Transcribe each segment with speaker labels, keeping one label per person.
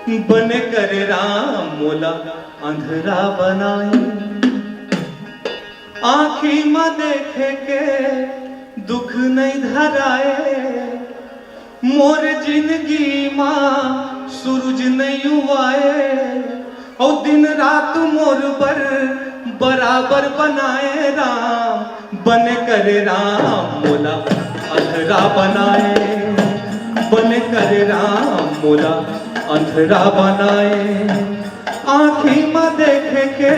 Speaker 1: बने करे राम मोला अंधरा बनाए। आँखी में देखे के दुख नहीं धराए, मोर जिंदगी माँ सूरज नहीं हुआए, और दिन रात मोर पर बराबर बनाए राम। बने करे राम मोला अंधरा बनाए, बने करे राम मोला अंधरा बनाए। आँखी में देखे के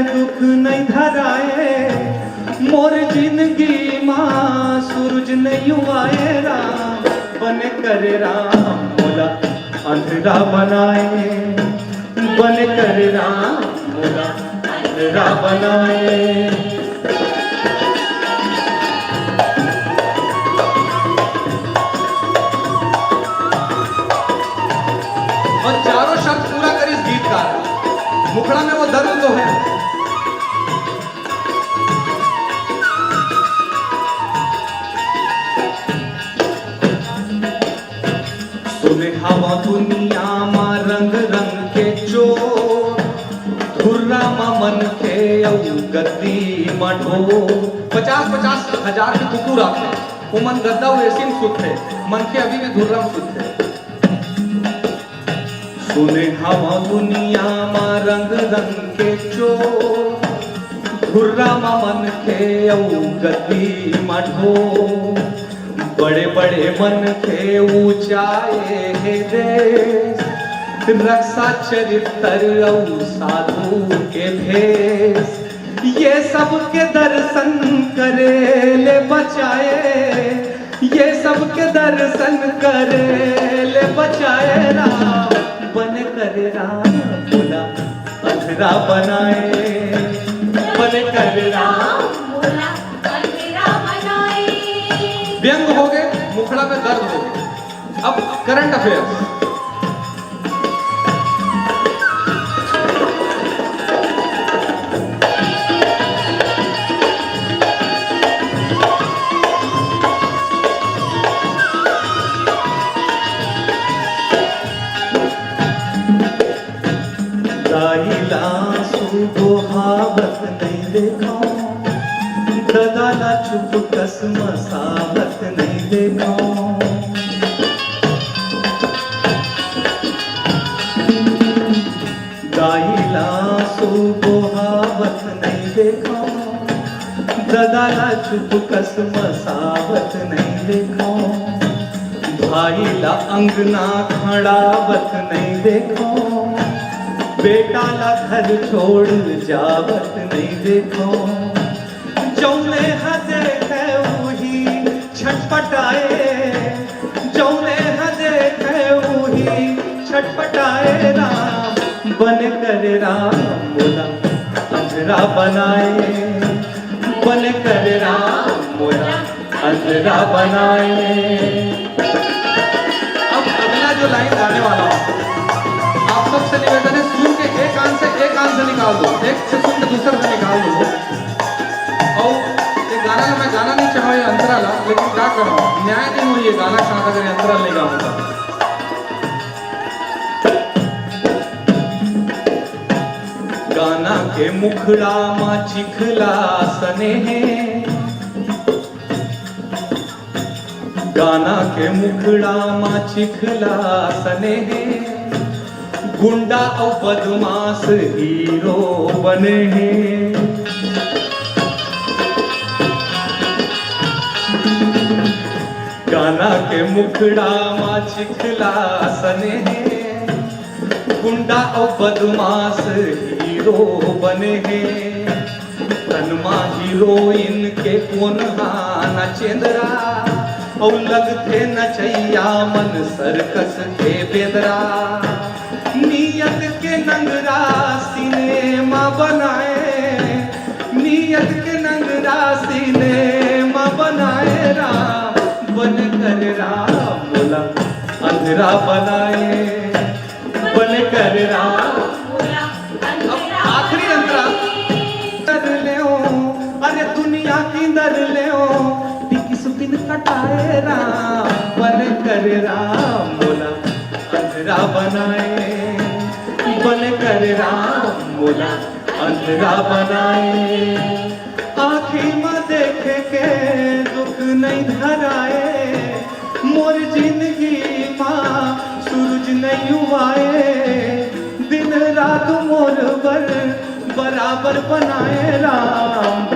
Speaker 1: दुख नहीं धराए, मोर जिंदगी माँ सूरज नहीं हुआए राम। बने करे राम मोला अंधरा बनाए, बने करे राम मोला अंधरा बनाए। और चारों शब्द पूरा कर इस गीत का, मुखड़ा में वो दर्द तो है। सुने हवा दुनिया मा रंग रंग के चोर, धुर्रा मा मन के गद्दी मढो। 50-50 हजार के कुकुर आते, वो मन गद्दा वो ऐसी में सुख है, मन के अभी भी धुर्रा में सुख है। सुने हवा दुनिया मा रंग रंग के चोर, धुर्रा मा मन के गद्दी मढो। बड़े बड़े मन के ऊंचाए है देश, रक्षा चरित्र साधु के भेष। ये सब के दर्शन करे ले बचाए, ये सब के दर्शन करे ले बचाए राम। बने करे राम मोला अंधरा बनाए, बने करे राम मोला अंधरा बनाए। व्यंग हो गए, मुखड़ा में दर्द हो गए। अब करंट अफेयर्स। सुबोहावत नहीं देखा, ददाला चुप कस मसावत नहीं देखा। दाइला सुबोहावत नहीं देखा, ददाला चुप कस मसावत नहीं देखा। भाईला अंगना खड़ावत नहीं देखा, बेटा ला घर छोड़ जावत नहीं देखो। जौने हदे है वही छटपटाए, जौने हदे है वही छटपटाए राम। बने करे राम मोला अंधरा बनाए, बने करे राम मोला अंधरा बनाए। अब अगला जो लाइन गाने वाला आप सबसे निवेदन है, सुन के एक कान से निकाल दो, एक से सुन के दूसरे से निकाल दो। और ये गाना मैं गाना नहीं चाहूँ, ये अंतरा ला, लेकिन क्या करूँ, न्याय नहीं हुई ये गाना शायद अगर अंतरा नहीं गाऊंगा। गाना के मुखड़ा मा चिखला सने हैं, गाना के मुखड़ा मा चिखला सने हैं। गुंडा और बदमाश हीरो बने हैं। गाना के मुखड़ा मा चिखला सने हैं, गुंडा और बदमाश हीरो बने हैं। तनमा हीरोइन के कोन हाना चेंदरा, और लगते नचैया मन सर्कस के बेदरा। नियत के नंगरा सिनेमा बनाए, नियत के नंगरा सिनेमा बनाए राम। बने करे राम मोला अंधरा बनाए, बने करे राम मोला। अब आखिरी अंतरा कर ले, अरे दुनिया की दर ले, टिकी सुपिन कटाए राम। बने करे राम मोला अंधरा बनाए, बन कर राम मोला अंधरा बनाए। आँखी में देखे के दुख नहीं धराए, मोर जिंदगी माँ सूरज नहीं हुआए। दिन रात मोर बर बराबर बनाए राम